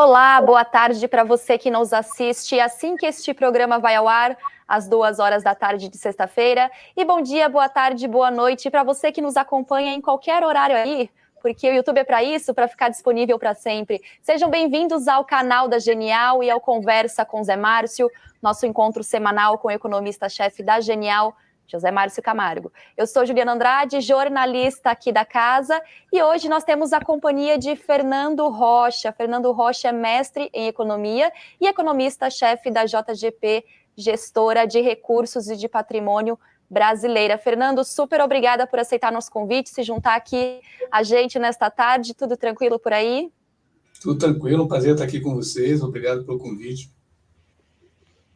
Olá, boa tarde para você que nos assiste assim que este programa vai ao ar, às 2 horas da tarde de sexta-feira. E bom dia, boa tarde, boa noite para você que nos acompanha em qualquer horário aí, porque o YouTube é para isso, para ficar disponível para sempre. Sejam bem-vindos ao canal da Genial e ao Conversa com Zé Márcio, nosso encontro semanal com o economista-chefe da Genial, José Márcio Camargo. Eu sou Juliana Andrade, jornalista aqui da casa, e hoje nós temos a companhia de Fernando Rocha. Fernando Rocha é mestre em economia e economista-chefe da JGP, gestora de recursos e de patrimônio brasileira. Fernando, super obrigada por aceitar nosso convite, se juntar aqui a gente nesta tarde. Tudo tranquilo por aí? Tudo tranquilo, um prazer estar aqui com vocês. Obrigado pelo convite.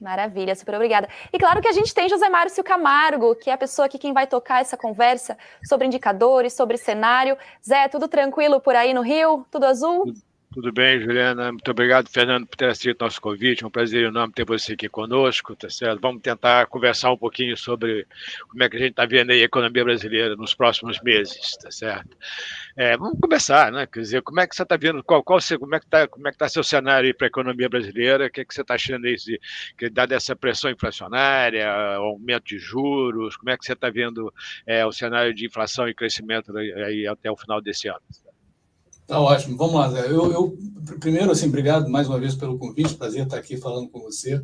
Maravilha, super obrigada. E claro que a gente tem José Márcio Camargo, que é a pessoa aqui quem vai tocar essa conversa sobre indicadores, sobre cenário. Zé, tudo tranquilo por aí no Rio? Tudo azul? Tudo bem, Juliana. Muito obrigado, Fernando, por ter aceito nosso convite. É um prazer enorme ter você aqui conosco, tá certo? Vamos tentar conversar um pouquinho sobre como é que a gente está vendo aí a economia brasileira nos próximos meses, tá certo? Vamos começar, né? Quer dizer, como é que você está vendo, como é que tá seu cenário aí para a economia brasileira? O que é que você está achando aí, dada essa pressão inflacionária, aumento de juros? Como é que você está vendo o cenário de inflação e crescimento aí até o final desse ano? Tá ótimo, vamos lá, Zé. Primeiro, assim, obrigado mais uma vez pelo convite, prazer estar aqui falando com você.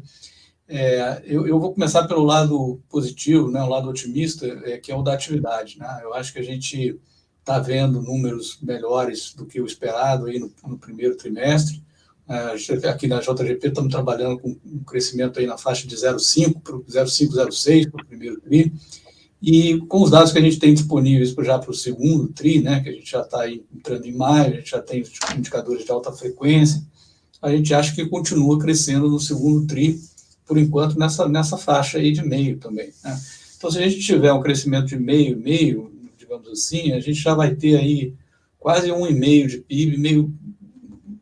Eu vou começar pelo lado positivo, né, o lado otimista, que é o da atividade, né? Eu acho que a gente está vendo números melhores do que o esperado aí no primeiro trimestre. Aqui na JGP estamos trabalhando com um crescimento aí na faixa de 0,5 para 0,5, 0,6 para o primeiro tri. E com os dados que a gente tem disponíveis já para o segundo TRI, né, que a gente já está entrando em maio, a gente já tem indicadores de alta frequência, a gente acha que continua crescendo no segundo TRI, por enquanto, nessa faixa aí de meio também, né? Então, se a gente tiver um crescimento de meio, digamos assim, a gente já vai ter aí quase 1,5% de PIB,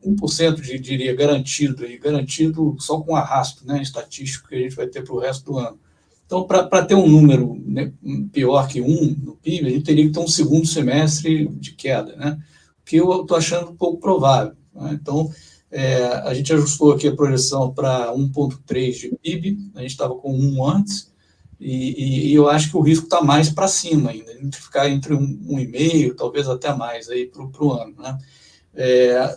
1%, diria, garantido só com arrasto, né, estatístico que a gente vai ter para o resto do ano. Então, para ter um número, né, pior que 1 no PIB, a gente teria que ter um segundo semestre de queda, né? O que eu estou achando um pouco provável, né? Então, a gente ajustou aqui a projeção para 1,3 de PIB, a gente estava com 1 antes, e eu acho que o risco está mais para cima ainda, a gente ficar entre 1,5, talvez até mais para o ano, né?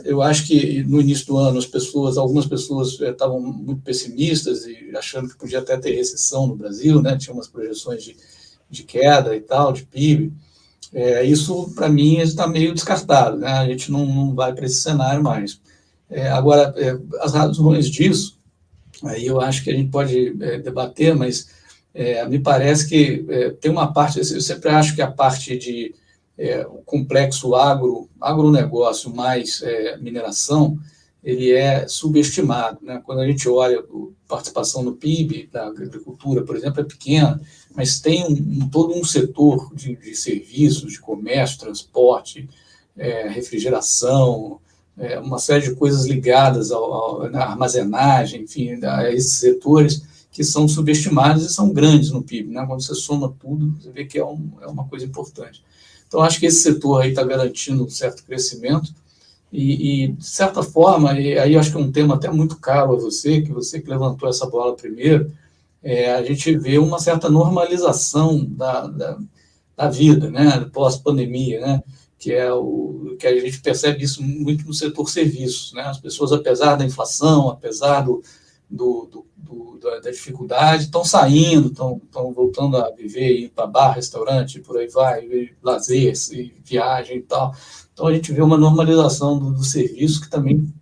Eu acho que no início do ano algumas pessoas estavam muito pessimistas e achando que podia até ter recessão no Brasil, né? Tinha umas projeções de queda e tal, de PIB. Isso, para mim, está meio descartado, né? A gente não vai para esse cenário mais. Agora, as razões disso, aí eu acho que a gente pode debater, mas me parece que tem uma parte, eu sempre acho que a parte de o complexo agronegócio mais mineração, ele é subestimado, né? Quando a gente olha a participação no PIB da agricultura, por exemplo, é pequena, mas tem todo um setor de serviços, de comércio, transporte, refrigeração, uma série de coisas ligadas à armazenagem, enfim, a esses setores que são subestimados e são grandes no PIB, né? Quando você soma tudo, você vê que é uma coisa importante. Então, acho que esse setor aí está garantindo um certo crescimento e, de certa forma, e aí acho que é um tema até muito caro a você, que levantou essa bola primeiro, a gente vê uma certa normalização da vida, né, pós-pandemia, né, que a gente percebe isso muito no setor serviços, né, as pessoas, apesar da inflação, apesar da dificuldade, estão saindo, estão voltando a viver, ir para bar, restaurante, por aí vai, lazer, viagem e tal. Então, a gente vê uma normalização do serviço que também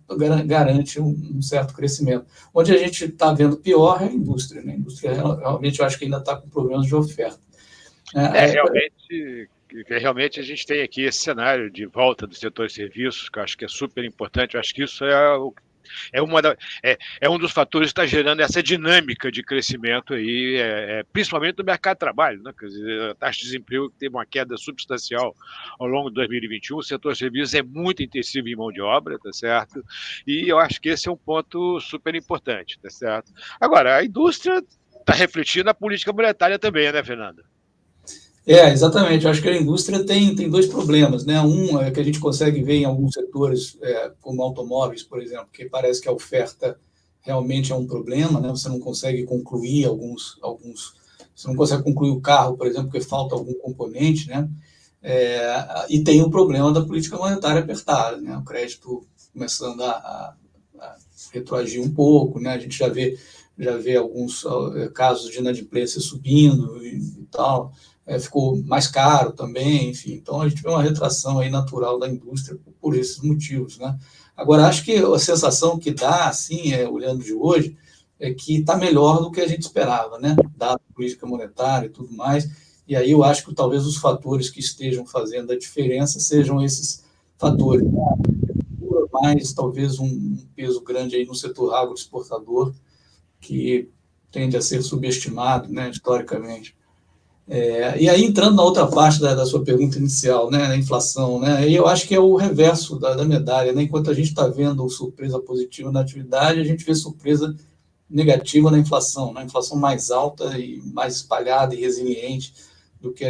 garante um certo crescimento. Onde a gente está vendo pior é a indústria, né? A indústria, realmente, eu acho que ainda está com problemas de oferta. Realmente a gente tem aqui esse cenário de volta do setor de serviços, que eu acho que é super importante. Eu acho que isso é um dos fatores que está gerando essa dinâmica de crescimento aí, principalmente no mercado de trabalho, né? Quer dizer, a taxa de desemprego teve uma queda substancial ao longo de 2021, o setor de serviços é muito intensivo em mão de obra, tá certo? E eu acho que esse é um ponto super importante, tá certo? Agora, a indústria está refletindo a política monetária também, né, Fernanda? Exatamente. Eu acho que a indústria tem dois problemas, né? Um é que a gente consegue ver em alguns setores, como automóveis, por exemplo, que parece que a oferta realmente é um problema, né? Você não consegue concluir você não consegue concluir o carro, por exemplo, porque falta algum componente, né? E tem o problema da política monetária apertada, né? O crédito começando a retroagir um pouco, né? A gente já vê alguns casos de inadimplência subindo e tal. Ficou mais caro também, enfim. Então, a gente vê uma retração aí natural da indústria por esses motivos, né? Agora, acho que a sensação que dá, assim, olhando de hoje, é que está melhor do que a gente esperava, né? Dada a política monetária e tudo mais. E aí eu acho que talvez os fatores que estejam fazendo a diferença sejam esses fatores, né? Mais talvez um peso grande aí no setor agroexportador, que tende a ser subestimado, né, historicamente. E aí, entrando na outra parte da sua pergunta inicial, né, a inflação, né, eu acho que é o reverso da medalha, né, enquanto a gente está vendo surpresa positiva na atividade, a gente vê surpresa negativa na inflação mais alta e mais espalhada e resiliente do que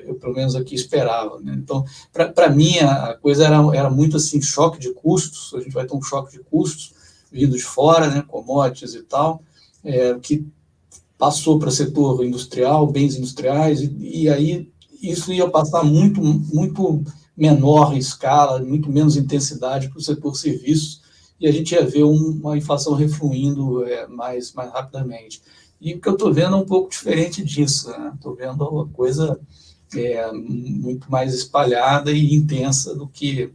eu pelo menos aqui esperava, né? Então, para mim, a coisa era muito assim, choque de custos, a gente vai ter um choque de custos vindo de fora, né, commodities e tal, que passou para o setor industrial, bens industriais, e aí isso ia passar muito, muito menor em escala, muito menos intensidade para o setor serviços, e a gente ia ver uma inflação refluindo mais rapidamente. E o que eu estou vendo é um pouco diferente disso, né? Estou vendo uma coisa muito mais espalhada e intensa do que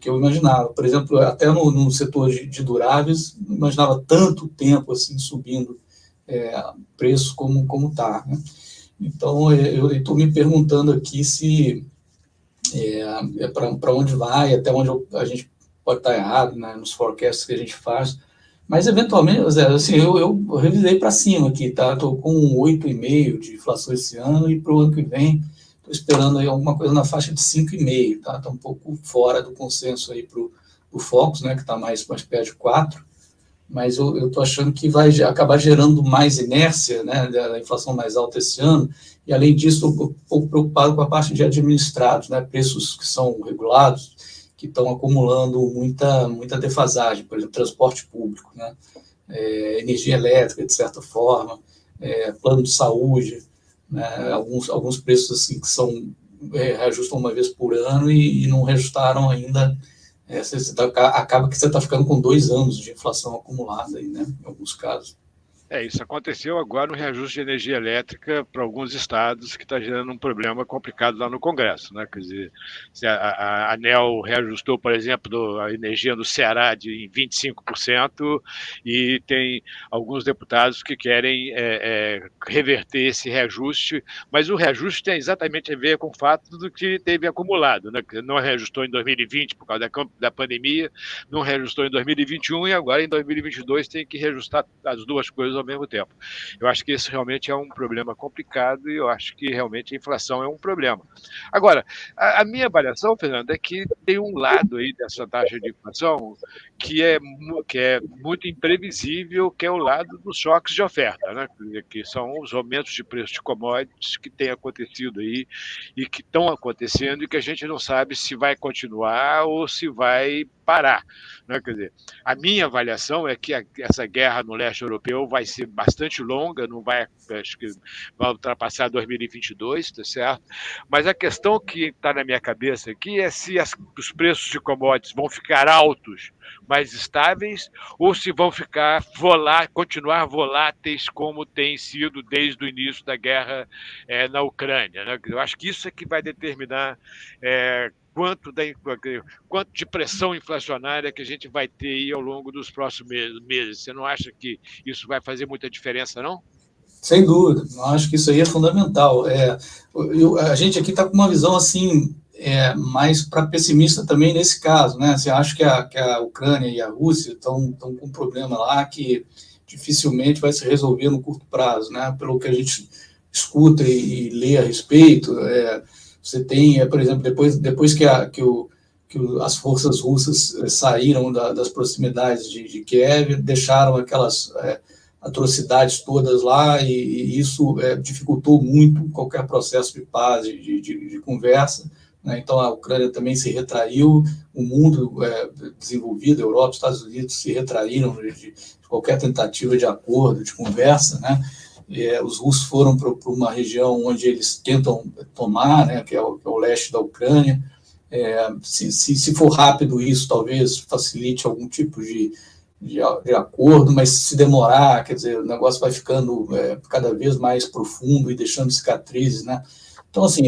eu imaginava. Por exemplo, até no setor de duráveis, não imaginava tanto tempo assim subindo preço como está, né? Então, eu estou me perguntando aqui se para onde vai, até onde a gente pode estar errado, né, nos forecasts que a gente faz, mas eventualmente, assim, eu revisei para cima aqui, tá? Estou com 8,5% de inflação esse ano e para o ano que vem estou esperando aí alguma coisa na faixa de 5,5%, tá? Está um pouco fora do consenso aí para o Focus, né, que está mais perto de 4%, mas eu estou achando que vai acabar gerando mais inércia, né, da inflação mais alta esse ano, e além disso, estou um pouco preocupado com a parte de administrados, né, preços que são regulados, que estão acumulando muita defasagem, por exemplo, transporte público, né, energia elétrica, de certa forma, plano de saúde, né, alguns preços assim, que reajustam uma vez por ano e não reajustaram ainda. Acaba que você está ficando com 2 anos de inflação acumulada aí, né, em alguns casos. Isso aconteceu agora no reajuste de energia elétrica para alguns estados, que está gerando um problema complicado lá no Congresso, né? Quer dizer, a ANEEL reajustou, por exemplo, a energia no Ceará em 25%, e tem alguns deputados que querem reverter esse reajuste, mas o reajuste tem exatamente a ver com o fato do que teve acumulado, né? Não reajustou em 2020 por causa da pandemia, não reajustou em 2021 e agora em 2022 tem que reajustar as duas coisas ao mesmo tempo. Eu acho que isso realmente é um problema complicado e eu acho que realmente a inflação é um problema. Agora, a minha avaliação, Fernando, é que tem um lado aí dessa taxa de inflação que é muito imprevisível, que é o lado dos choques de oferta, né? Que são os aumentos de preço de commodities que têm acontecido aí e que estão acontecendo e que a gente não sabe se vai continuar ou se vai parar, né? Quer dizer, a minha avaliação é que essa guerra no leste europeu vai ser bastante longa, não vai, acho que vai ultrapassar 2022, tá certo? Mas a questão que está na minha cabeça aqui é se os preços de commodities vão ficar altos, mais estáveis, ou se vão continuar voláteis como tem sido desde o início da guerra na Ucrânia, né? Eu acho que isso é que vai determinar quanto de pressão inflacionária que a gente vai ter aí ao longo dos próximos meses. Você não acha que isso vai fazer muita diferença, não? Sem dúvida, eu acho que isso aí é fundamental. A gente aqui está com uma visão assim, mais para pessimista também nesse caso, né? Você acha que a Ucrânia e a Rússia estão com um problema lá que dificilmente vai se resolver no curto prazo, né? Pelo que a gente escuta e lê a respeito, você tem, por exemplo, depois que as forças russas saíram das proximidades de Kiev, deixaram atrocidades todas lá, e isso dificultou muito qualquer processo de paz, de conversa, né? Então, a Ucrânia também se retraiu, o mundo desenvolvido, a Europa, Estados Unidos, se retraíram de qualquer tentativa de acordo, de conversa, né? Os russos foram para uma região onde eles tentam tomar, né, que é o leste da Ucrânia. Se for rápido isso, talvez facilite algum tipo de acordo, mas se demorar, quer dizer, o negócio vai ficando cada vez mais profundo e deixando cicatrizes, né? Então, assim,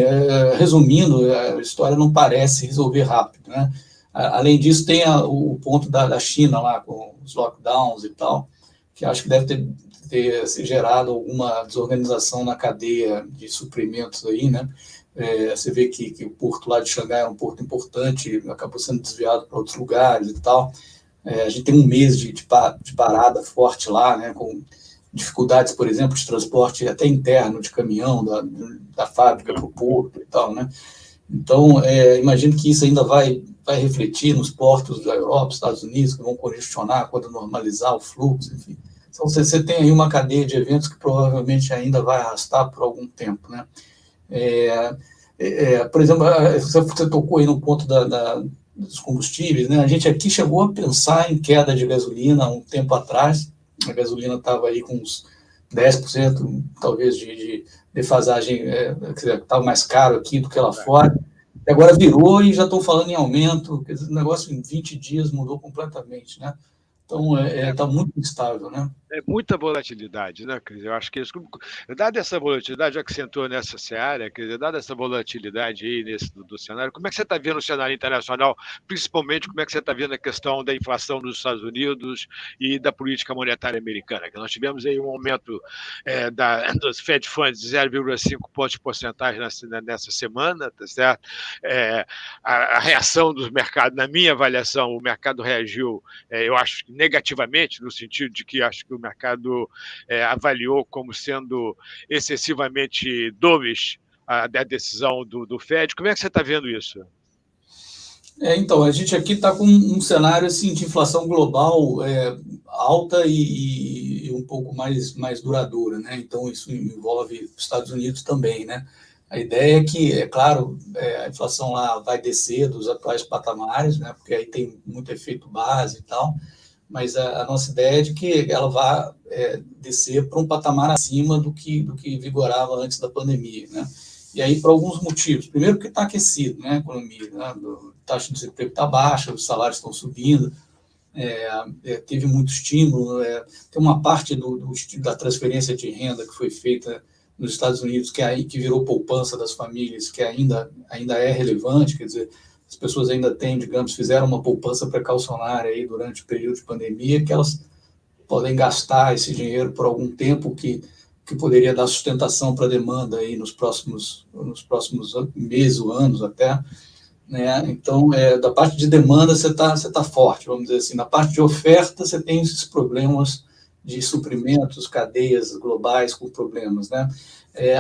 resumindo, a história não parece resolver rápido, né? Além disso, tem o ponto da China lá, com os lockdowns e tal, que acho que deve ter se gerado alguma desorganização na cadeia de suprimentos aí, né? Você vê que o porto lá de Xangai é um porto importante, acabou sendo desviado para outros lugares e tal. A gente tem um mês de parada forte lá, né, com dificuldades, por exemplo, de transporte até interno de caminhão da fábrica para o porto e tal, né? Então, imagino que isso ainda vai refletir nos portos da Europa, Estados Unidos, que vão congestionar quando normalizar o fluxo, enfim. Então, você tem aí uma cadeia de eventos que provavelmente ainda vai arrastar por algum tempo, né? Por exemplo, você tocou aí no ponto dos combustíveis, né? A gente aqui chegou a pensar em queda de gasolina há um tempo atrás. A gasolina estava aí com uns 10%, talvez, de defasagem, estava mais caro aqui do que lá fora. E agora virou e já estão falando em aumento. Quer dizer, o negócio em 20 dias mudou completamente, né? Então, está muito instável, né? É muita volatilidade, né? Quer dizer, eu acho que isso, dada essa volatilidade, já que você entrou nessa seara, quer dizer, dada essa volatilidade aí do cenário, como é que você está vendo o cenário internacional, principalmente como é que você está vendo a questão da inflação nos Estados Unidos e da política monetária americana? Que nós tivemos aí um aumento dos Fed Funds de 0,5 pontos porcentuais nessa semana, tá certo? A reação dos mercados, na minha avaliação, o mercado reagiu, eu acho, negativamente, no sentido de que acho que o mercado avaliou como sendo excessivamente dovish a decisão do Fed. Como é que você está vendo isso? Então, a gente aqui está com um cenário assim, de inflação global alta e um pouco mais duradoura, né? Então, isso envolve os Estados Unidos também, né? A ideia é que, é claro, a inflação lá vai descer dos atuais patamares, né? Porque aí tem muito efeito base e tal, mas a nossa ideia é de que ela vá descer para um patamar acima do que vigorava antes da pandemia, né? E aí, por alguns motivos. Primeiro, porque está aquecido, né, a economia, né? A taxa de desemprego está baixa, os salários estão subindo, teve muito estímulo, tem uma parte da transferência de renda que foi feita nos Estados Unidos, que virou poupança das famílias, que ainda é relevante, quer dizer, as pessoas ainda têm, digamos, fizeram uma poupança precaucionária aí durante o período de pandemia, que elas podem gastar esse dinheiro por algum tempo que poderia dar sustentação para a demanda aí nos próximos meses ou anos até, né? Então, da parte de demanda você tá forte, vamos dizer assim. Na parte de oferta você tem esses problemas de suprimentos, cadeias globais com problemas, né?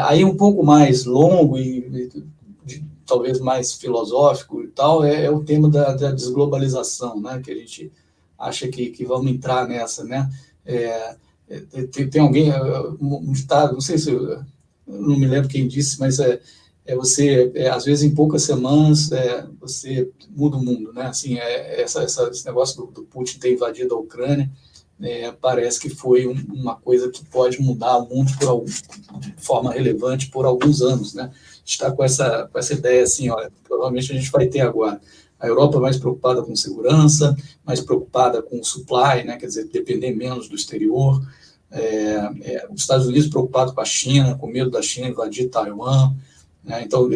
Aí um pouco mais longo e talvez mais filosófico e tal, é o tema da desglobalização, né? Que a gente acha que vamos entrar nessa, né? Tem alguém, um ditado, não sei se eu não me lembro quem disse, mas você, às vezes, em poucas semanas, você muda o mundo, né? Assim, esse negócio do Putin ter invadido a Ucrânia, parece que foi uma coisa que pode mudar o mundo de forma relevante por alguns anos, né? A gente está com essa ideia assim, olha, provavelmente a gente vai ter agora a Europa mais preocupada com segurança, mais preocupada com o supply, né? Quer dizer, depender menos do exterior, os Estados Unidos preocupados com a China, com medo da China invadir Taiwan, né? Então,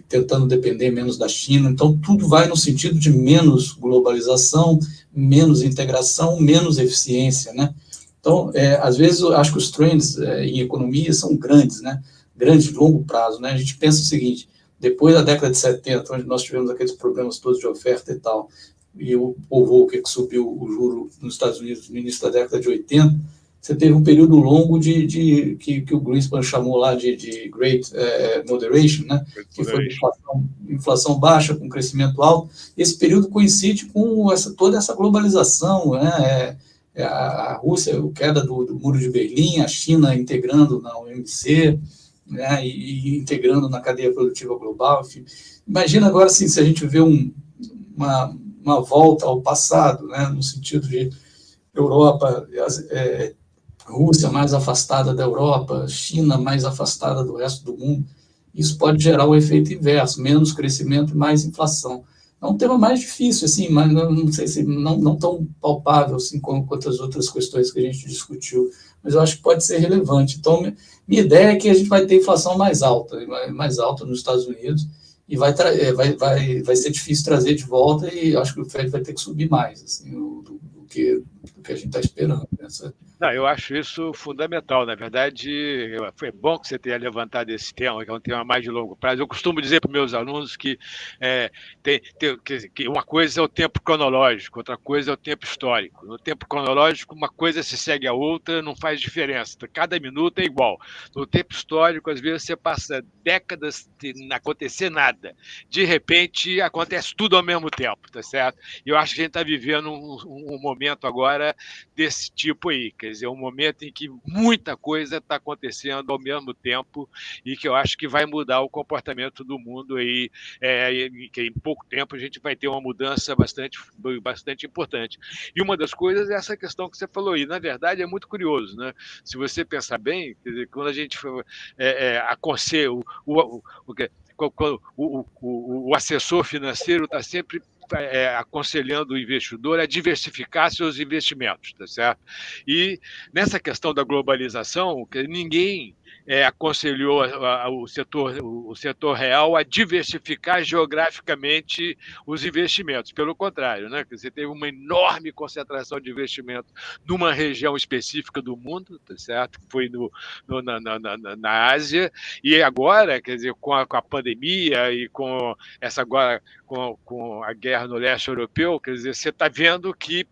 tentando depender menos da China. Então, tudo vai no sentido de menos globalização, menos integração, menos eficiência, né? Então, às vezes, eu acho que os trends em economia são grandes, né? Grandes de longo prazo, né? A gente pensa o seguinte: depois da década de 70, onde nós tivemos aqueles problemas todos de oferta e tal, e o Volcker que subiu o juro nos Estados Unidos no início da década de 80, você teve um período longo que o Greenspan chamou lá de Great Moderation, né? Que foi inflação baixa, com crescimento alto. Esse período coincide com toda essa globalização, né? a Rússia, a queda do Muro de Berlim, a China integrando na OMC, né, e integrando na cadeia produtiva global. Enfim. Imagina agora assim, se a gente vê uma volta ao passado, né, no sentido de Europa, Rússia mais afastada da Europa, China mais afastada do resto do mundo. Isso pode gerar o efeito inverso, menos crescimento e mais inflação. É um tema mais difícil, assim, mas não sei se não tão palpável assim, quanto as outras questões que a gente discutiu, mas eu acho que pode ser relevante. Então, minha ideia é que a gente vai ter inflação mais alta nos Estados Unidos, e vai ser difícil trazer de volta, e acho que o Fed vai ter que subir mais assim, do que a gente está esperando. Não, eu acho isso fundamental. Na verdade, foi bom que você tenha levantado esse tema, que é um tema mais de longo prazo. Eu costumo dizer para os meus alunos que uma coisa é o tempo cronológico, outra coisa é o tempo histórico. No tempo cronológico, uma coisa se segue a outra, não faz diferença. Cada minuto é igual. No tempo histórico, às vezes, você passa décadas sem acontecer nada. De repente, acontece tudo ao mesmo tempo, tá certo? E eu acho que a gente está vivendo um momento agora desse tipo aí, quer dizer, um momento em que muita coisa está acontecendo ao mesmo tempo e que eu acho que vai mudar o comportamento do mundo aí, que em pouco tempo a gente vai ter uma mudança bastante importante. E uma das coisas é essa questão que você falou aí, na verdade é muito curioso, né? Se você pensar bem, quer dizer, quando a gente aconselha o assessor financeiro está sempre aconselhando o investidor a diversificar seus investimentos, tá certo? E nessa questão da globalização, ninguém aconselhou o setor real a diversificar geograficamente os investimentos. Pelo contrário, né? Você teve uma enorme concentração de investimento numa região específica do mundo, tá certo? Que foi na Ásia, e agora, quer dizer, com a pandemia e com essa agora com a guerra no leste europeu, quer dizer, você está vendo que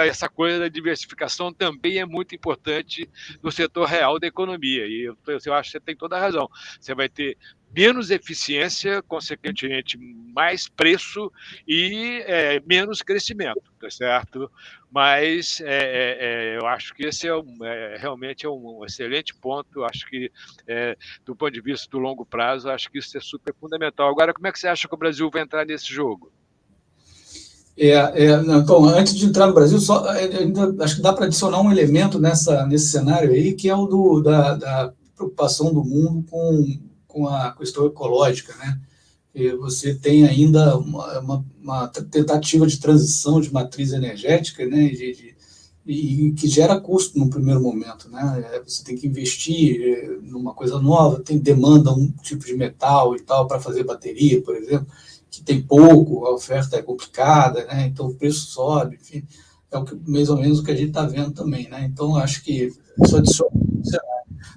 essa coisa da diversificação também é muito importante no setor real da economia. E eu acho que você tem toda a razão. Você vai ter menos eficiência, consequentemente mais preço e menos crescimento, tá certo? Mas eu acho que esse realmente é um excelente ponto. Eu acho que, do ponto de vista do longo prazo, acho que isso é super fundamental. Agora, como é que você acha que o Brasil vai entrar nesse jogo? Então, antes de entrar no Brasil, ainda acho que dá para adicionar um elemento nesse cenário aí, que é o da preocupação do mundo com a questão ecológica, né? E você tem ainda uma tentativa de transição de matriz energética, né? E que gera custo no primeiro momento, né? Você tem que investir numa coisa nova, demanda um tipo de metal e tal para fazer bateria, por exemplo, que tem pouco, a oferta é complicada, né? Então o preço sobe, enfim, mais ou menos o que a gente está vendo também, né? Então acho que isso adiciona.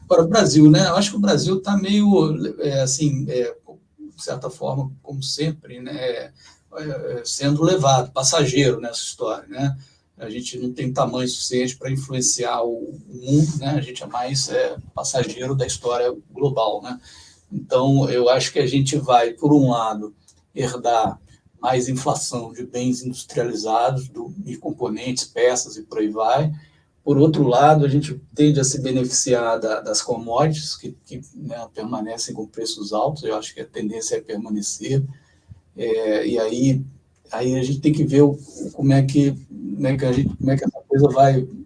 Agora o Brasil, né? Eu acho que o Brasil está meio assim, de certa forma, como sempre, né? Sendo levado, passageiro nessa história, né? A gente não tem tamanho suficiente para influenciar o mundo, né? A gente é mais passageiro da história global, né? Então, eu acho que a gente vai, por um lado, herdar mais inflação de bens industrializados, de componentes, peças e por aí vai. Por outro lado, a gente tende a se beneficiar das commodities, que né, permanecem com preços altos. Eu acho que a tendência é permanecer. E aí a gente tem que ver como é que essa coisa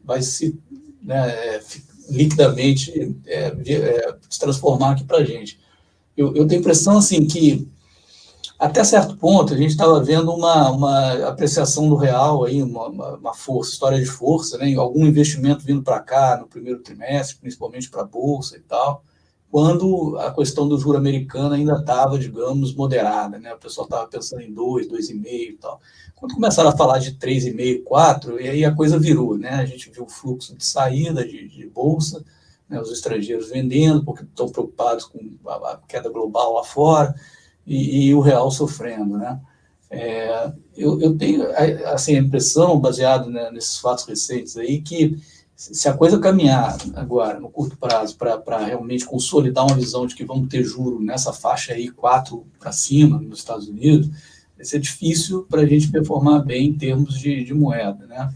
vai se, né, liquidamente se transformar aqui para a gente. Eu tenho a impressão assim, que, até certo ponto, a gente estava vendo uma apreciação do real, aí, uma força, história de força, né, algum investimento vindo para cá no primeiro trimestre, principalmente para a Bolsa e tal, quando a questão do juro americano ainda estava, digamos, moderada, né? O pessoal estava pensando em 2, 2,5 e tal. Quando começaram a falar de 3,5, 4, e aí a coisa virou, né? A gente viu o fluxo de saída de bolsa, né? Os estrangeiros vendendo, porque estão preocupados com a queda global lá fora, e o real sofrendo, né? Eu tenho assim, a impressão, baseado, né, nesses fatos recentes aí, que se a coisa caminhar agora, no curto prazo, para realmente consolidar uma visão de que vamos ter juro nessa faixa aí, 4 para cima, nos Estados Unidos, vai ser difícil para a gente performar bem em termos de moeda, né?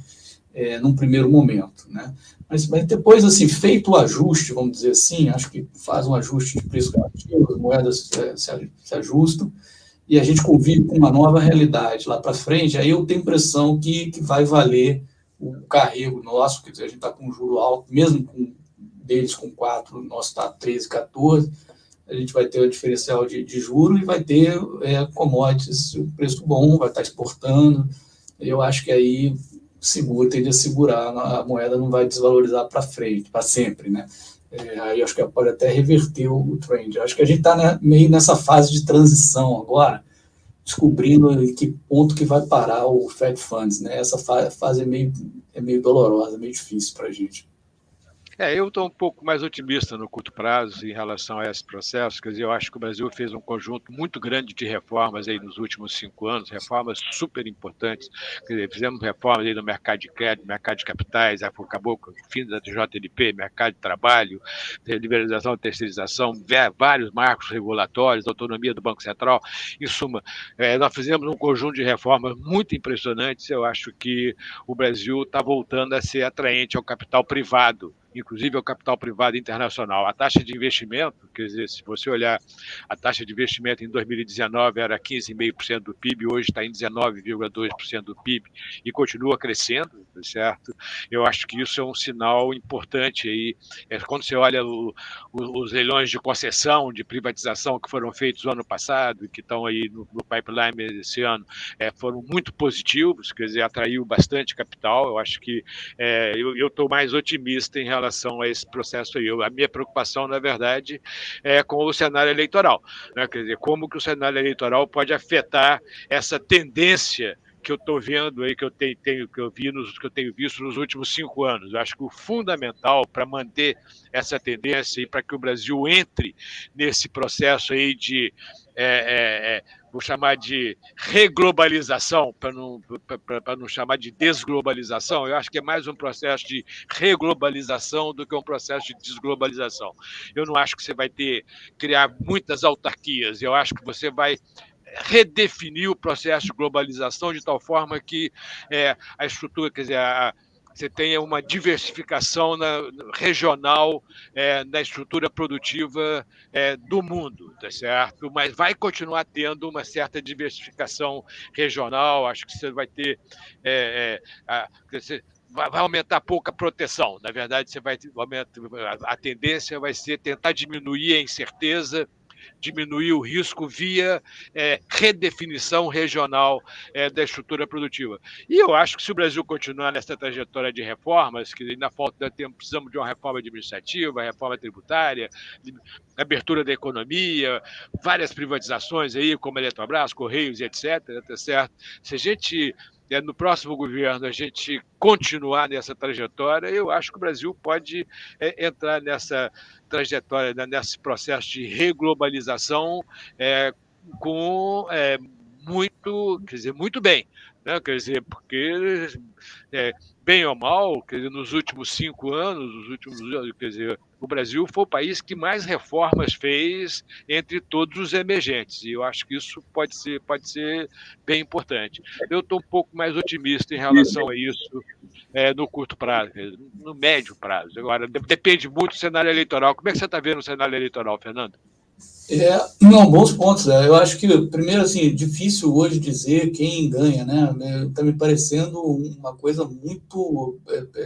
num primeiro momento, né? Mas depois, assim, feito o ajuste, vamos dizer assim, acho que faz um ajuste de preço relativo, as moedas se ajustam, e a gente convive com uma nova realidade lá para frente, aí eu tenho a impressão que vai valer o carrego nosso, quer dizer, a gente está com um juro alto, mesmo com deles com 4, o nosso está 13, 14, a gente vai ter o diferencial de juro e vai ter commodities, o preço bom, vai estar exportando, eu acho que aí tende a segurar, a moeda não vai desvalorizar para frente, para sempre, né? Aí acho que pode até reverter o trend. Eu acho que a gente está meio nessa fase de transição agora, descobrindo em que ponto que vai parar o Fed Funds, né? Essa fase é meio dolorosa, meio difícil para a gente. Eu estou um pouco mais otimista no curto prazo em relação a esse processo. Quer dizer, eu acho que o Brasil fez um conjunto muito grande de reformas aí nos últimos 5 anos, reformas super importantes. Quer dizer, fizemos reformas aí no mercado de crédito, mercado de capitais, acabou com o fim da JLP, mercado de trabalho, liberalização, terceirização, vários marcos regulatórios, autonomia do Banco Central. Em suma, nós fizemos um conjunto de reformas muito impressionantes. Eu acho que o Brasil está voltando a ser atraente ao capital privado, inclusive ao capital privado internacional. A taxa de investimento, quer dizer, se você olhar a taxa de investimento em 2019 era 15,5% do PIB, hoje está em 19,2% do PIB e continua crescendo, certo? Eu acho que isso é um sinal importante aí. Quando você olha os leilões de concessão, de privatização que foram feitos no ano passado e que estão aí no pipeline esse ano, foram muito positivos, quer dizer, atraiu bastante capital. Eu acho que eu estou mais otimista em relação a esse processo aí. A minha preocupação, na verdade, é com o cenário eleitoral, né? Quer dizer, como que o cenário eleitoral pode afetar essa tendência que eu estou vendo aí, que eu tenho visto nos últimos 5 anos. Eu acho que o fundamental para manter essa tendência e para que o Brasil entre nesse processo aí de vou chamar de reglobalização, para não chamar de desglobalização. Eu acho que é mais um processo de reglobalização do que um processo de desglobalização. Eu não acho que você vai criar muitas autarquias, eu acho que você vai redefinir o processo de globalização de tal forma que a estrutura, quer dizer, você tenha uma diversificação regional na estrutura produtiva do mundo, tá certo? Mas vai continuar tendo uma certa diversificação regional. Acho que você vai ter vai aumentar pouca proteção. Na verdade, a tendência vai ser tentar diminuir a incerteza, diminuir o risco via redefinição regional da estrutura produtiva. E eu acho que se o Brasil continuar nessa trajetória de reformas, que ainda falta tempo, precisamos de uma reforma administrativa, reforma tributária, abertura da economia, várias privatizações aí, como a Eletrobras, Correios e etc., tá certo? Se a gente no próximo governo a gente continuar nessa trajetória, eu acho que o Brasil pode entrar nessa trajetória, nesse processo de reglobalização com muito bem, né? Quer dizer, porque bem ou mal, quer dizer, nos últimos 5 anos, quer dizer, o Brasil foi o país que mais reformas fez entre todos os emergentes, e eu acho que isso pode ser bem importante. Eu estou um pouco mais otimista em relação a isso no curto prazo, no médio prazo. Agora, depende muito do cenário eleitoral. Como é que você está vendo o cenário eleitoral, Fernando? Não, bons pontos. Eu acho que, primeiro, assim, difícil hoje dizer quem ganha, né? Está me parecendo uma coisa muito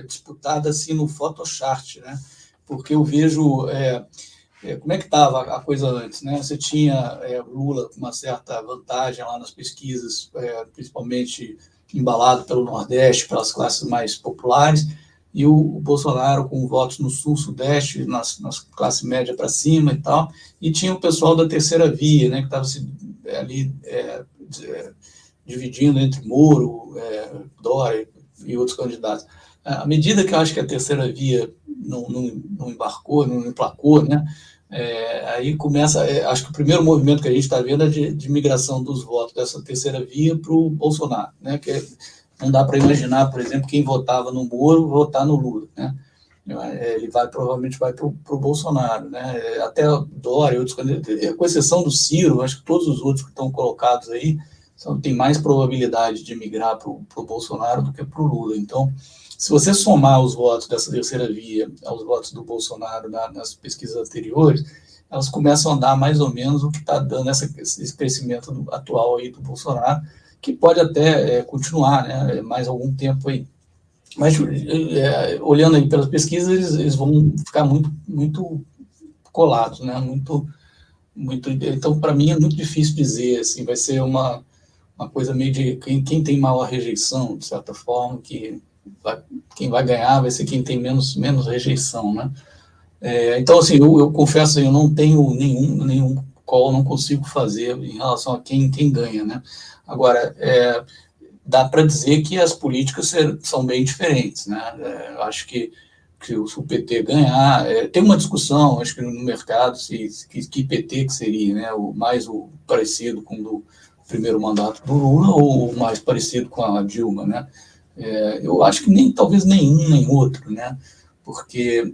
disputada assim no Photochart, né? Porque eu vejo como é que estava a coisa antes, né? Você tinha Lula com uma certa vantagem lá nas pesquisas, principalmente embalado pelo Nordeste, pelas classes mais populares, e o Bolsonaro com votos no Sul, Sudeste, nas classe média para cima e tal, e tinha o pessoal da terceira via, né, que estava ali dividindo entre Moro, Dória e outros candidatos. À medida que eu acho que a terceira via não embarcou, não emplacou, né, aí começa, acho que o primeiro movimento que a gente está vendo é de migração dos votos dessa terceira via para o Bolsonaro, né, que não dá para imaginar, por exemplo, quem votava no Moro votar no Lula, né? Ele provavelmente vai para o Bolsonaro, né? Até Dória, outros candidatos, com exceção do Ciro, acho que todos os outros que estão colocados aí têm mais probabilidade de migrar para o Bolsonaro do que para o Lula. Então, Se você somar os votos dessa terceira via aos votos do Bolsonaro nas pesquisas anteriores, elas começam a dar mais ou menos o que está dando esse crescimento atual aí do Bolsonaro, que pode até continuar, né, mais algum tempo aí. Mas, olhando aí pelas pesquisas, eles vão ficar muito colados, né, muito, então, para mim, é muito difícil dizer, assim, vai ser uma coisa meio de quem tem maior rejeição, de certa forma, quem vai ganhar vai ser quem tem menos rejeição, né? Então, assim, eu confesso, eu não tenho nenhum call, não consigo fazer em relação a quem ganha, né? Agora, dá para dizer que as políticas são bem diferentes, né? Eu acho que o PT ganhar, tem uma discussão, acho que no mercado, que PT que seria, né? O parecido com o do primeiro mandato do Lula ou o mais parecido com a Dilma, né? Eu acho que talvez nenhum nem outro, né? Porque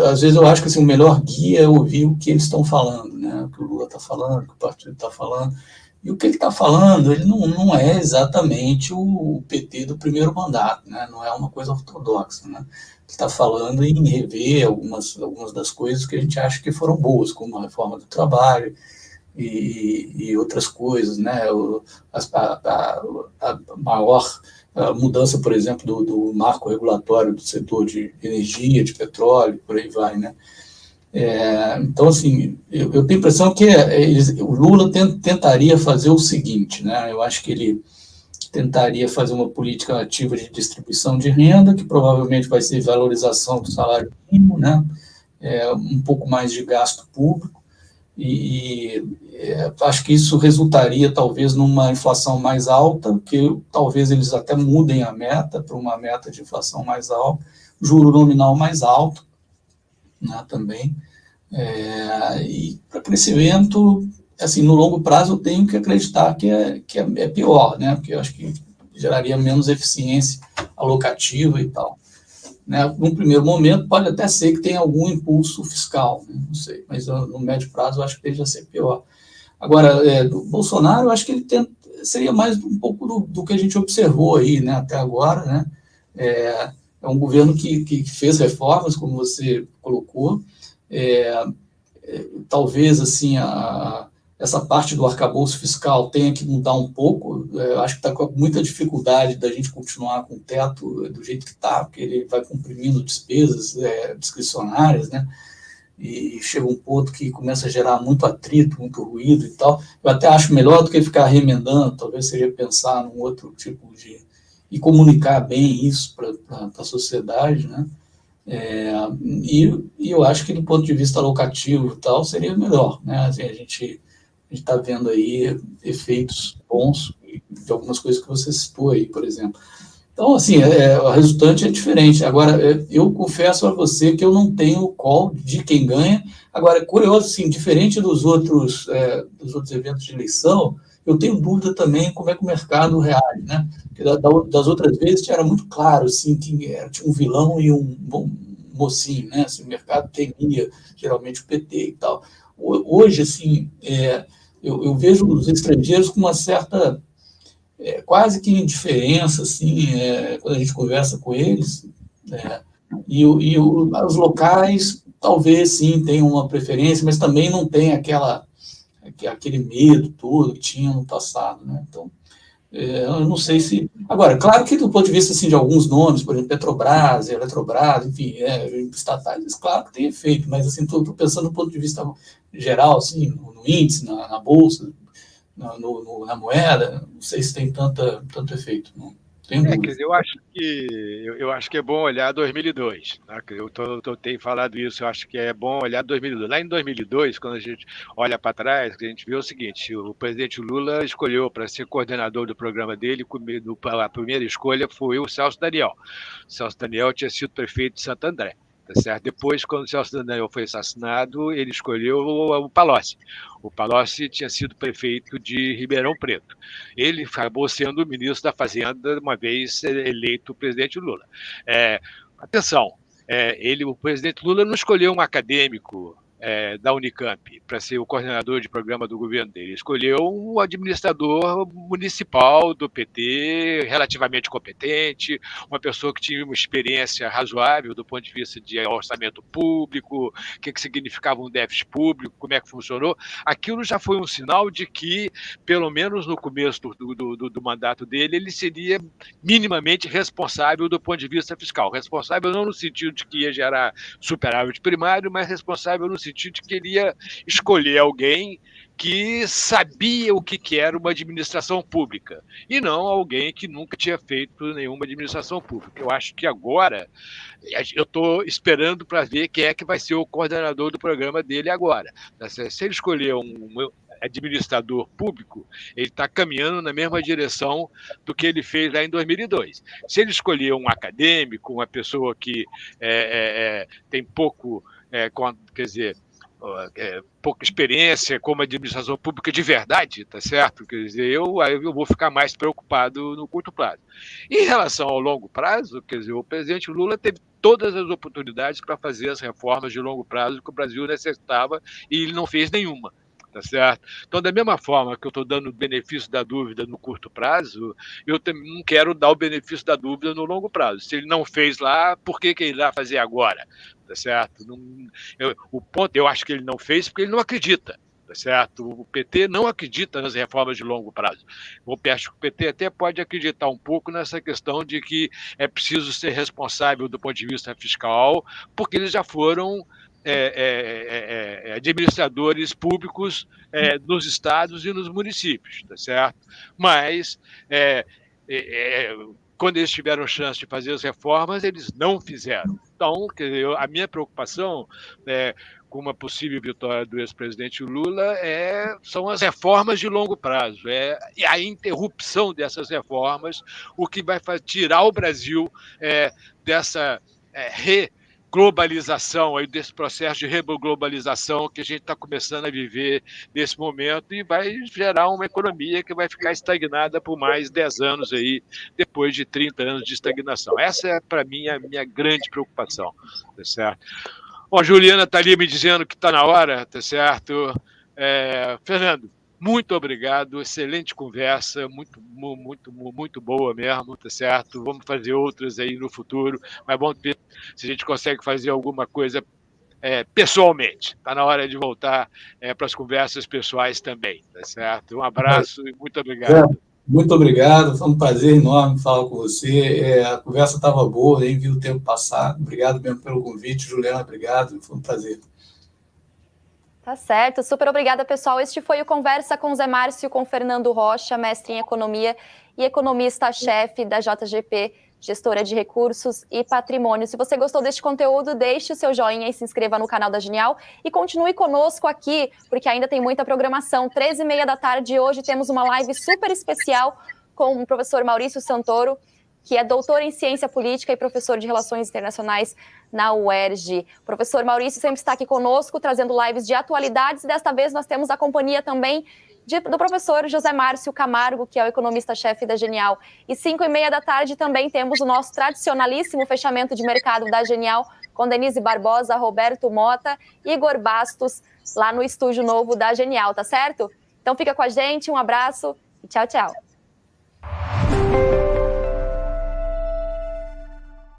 às vezes eu acho que assim, o melhor guia é ouvir o que eles estão falando, né? O que o Lula está falando, o que o partido está falando. E o que ele está falando, ele não é exatamente o PT do primeiro mandato, né? Não é uma coisa ortodoxa, né? Ele está falando em rever algumas das coisas que a gente acha que foram boas, como a reforma do trabalho e outras coisas, né? A maior mudança, por exemplo, do marco regulatório do setor de energia, de petróleo, por aí vai, né? Então, assim, eu tenho a impressão que o Lula tentaria fazer o seguinte, né? Eu acho que ele tentaria fazer uma política ativa de distribuição de renda, que provavelmente vai ser valorização do salário mínimo, né? Um pouco mais de gasto público, acho que isso resultaria talvez numa inflação mais alta, que talvez eles até mudem a meta para uma meta de inflação mais alta, juro nominal mais alto, né, também. E para crescimento, assim, no longo prazo eu tenho que acreditar que é pior, né, porque eu acho que geraria menos eficiência alocativa e tal. Né? Num primeiro momento, pode até ser que tenha algum impulso fiscal, né? Não sei, mas no médio prazo eu acho que tende a ser pior. Agora, do Bolsonaro, eu acho que ele seria mais um pouco do que a gente observou aí, né, até agora, né? É um governo que fez reformas, como você colocou, talvez assim essa parte do arcabouço fiscal tenha que mudar um pouco. Eu acho que está com muita dificuldade da gente continuar com o teto do jeito que está, porque ele vai comprimindo despesas discricionárias, né? E chega um ponto que começa a gerar muito atrito, muito ruído e tal. Eu até acho melhor do que ficar remendando, talvez seria pensar num outro tipo e comunicar bem isso para a sociedade, né? E eu acho que do ponto de vista locativo e tal, seria melhor, né? Assim, a gente está vendo aí efeitos bons de algumas coisas que você citou aí, por exemplo. Então, assim, o resultante é diferente. Agora, eu confesso a você que eu não tenho call de quem ganha. Agora, é curioso, assim, diferente dos outros eventos de eleição, eu tenho dúvida também como é que o mercado reage, né? Porque das outras vezes era muito claro, assim, que tinha um vilão e um bom mocinho, né? Assim, o mercado temia, geralmente, o PT e tal. Hoje, assim, eu vejo os estrangeiros com uma certa quase que indiferença, assim, quando a gente conversa com eles, os locais talvez sim tenham uma preferência, mas também não tem aquele medo todo que tinha no passado, né? Então, eu não sei se... Agora, claro que do ponto de vista assim, de alguns nomes, por exemplo, Petrobras, Eletrobras, enfim, estatais, claro que tem efeito, mas assim, estou pensando do ponto de vista geral, assim, no índice, na bolsa, na moeda, não sei se tem tanto efeito, não tenho dúvida. Eu acho que é bom olhar 2002, né? Eu tenho falado isso, eu acho que é bom olhar 2002. Lá em 2002, quando a gente olha para trás, a gente vê o seguinte: o presidente Lula escolheu para ser coordenador do programa dele, a primeira escolha foi o Celso Daniel. O Celso Daniel tinha sido prefeito de Santo André. Tá certo? Depois, quando o Celso Daniel foi assassinado, ele escolheu o Palocci. O Palocci tinha sido prefeito de Ribeirão Preto. Ele acabou sendo o ministro da Fazenda, uma vez eleito o presidente Lula. Atenção, o presidente Lula não escolheu um acadêmico da Unicamp para ser o coordenador de programa do governo dele. Escolheu um administrador municipal do PT, relativamente competente, uma pessoa que tinha uma experiência razoável do ponto de vista de orçamento público, o que significava um déficit público, como é que funcionou. Aquilo já foi um sinal de que, pelo menos no começo do mandato dele, ele seria minimamente responsável do ponto de vista fiscal. Responsável não no sentido de que ia gerar superávit primário, mas responsável no sentido de que ele ia escolher alguém que sabia o que era uma administração pública, e não alguém que nunca tinha feito nenhuma administração pública. Eu acho que agora, eu estou esperando para ver quem é que vai ser o coordenador do programa dele agora. Se ele escolher um administrador público, ele está caminhando na mesma direção do que ele fez lá em 2002. Se ele escolher um acadêmico, uma pessoa que tem pouco, quer dizer, pouca experiência como administração pública de verdade, tá certo? Quer dizer, eu vou ficar mais preocupado no curto prazo. Em relação ao longo prazo, quer dizer, o presidente Lula teve todas as oportunidades para fazer as reformas de longo prazo que o Brasil necessitava e ele não fez nenhuma. Tá certo? Então, da mesma forma que eu estou dando o benefício da dúvida no curto prazo, eu também não quero dar o benefício da dúvida no longo prazo. Se ele não fez lá, por que ele vai fazer agora? Tá certo? O ponto, eu acho que ele não fez porque ele não acredita. Tá certo? O PT não acredita nas reformas de longo prazo. Eu acho que o PT até pode acreditar um pouco nessa questão de que é preciso ser responsável do ponto de vista fiscal, porque eles já foram administradores públicos nos estados e nos municípios, tá certo? Mas quando eles tiveram chance de fazer as reformas, eles não fizeram. Então, a minha preocupação com uma possível vitória do ex-presidente Lula são as reformas de longo prazo, e a interrupção dessas reformas, o que vai tirar o Brasil dessa globalização, aí desse processo de reglobalização que a gente está começando a viver nesse momento e vai gerar uma economia que vai ficar estagnada por mais 10 anos aí, depois de 30 anos de estagnação. Essa é, para mim, a minha grande preocupação, tá certo? Bom, a Juliana está ali me dizendo que está na hora, tá certo? Fernando, muito obrigado, excelente conversa, muito boa mesmo, tá certo? Vamos fazer outras aí no futuro, mas vamos ver se a gente consegue fazer alguma coisa pessoalmente. Está na hora de voltar para as conversas pessoais também, tá certo? Um abraço e muito obrigado. Muito obrigado, foi um prazer enorme falar com você. A conversa estava boa, nem vi o tempo passar. Obrigado mesmo pelo convite, Juliana, obrigado, foi um prazer. Tá certo, super obrigada, pessoal. Este foi o Conversa com Zé Márcio, com Fernando Rocha, mestre em Economia e economista-chefe da JGP, gestora de recursos e patrimônio. Se você gostou deste conteúdo, deixe o seu joinha e se inscreva no canal da Genial e continue conosco aqui, porque ainda tem muita programação. 13h30 da tarde, hoje temos uma live super especial com o professor Maurício Santoro, que é doutor em ciência política e professor de relações internacionais na UERJ. O professor Maurício sempre está aqui conosco, trazendo lives de atualidades, e desta vez nós temos a companhia também do professor José Márcio Camargo, que é o economista-chefe da Genial. E 5h30 da tarde também temos o nosso tradicionalíssimo fechamento de mercado da Genial, com Denise Barbosa, Roberto Mota e Igor Bastos, lá no estúdio novo da Genial, tá certo? Então fica com a gente, um abraço e tchau, tchau.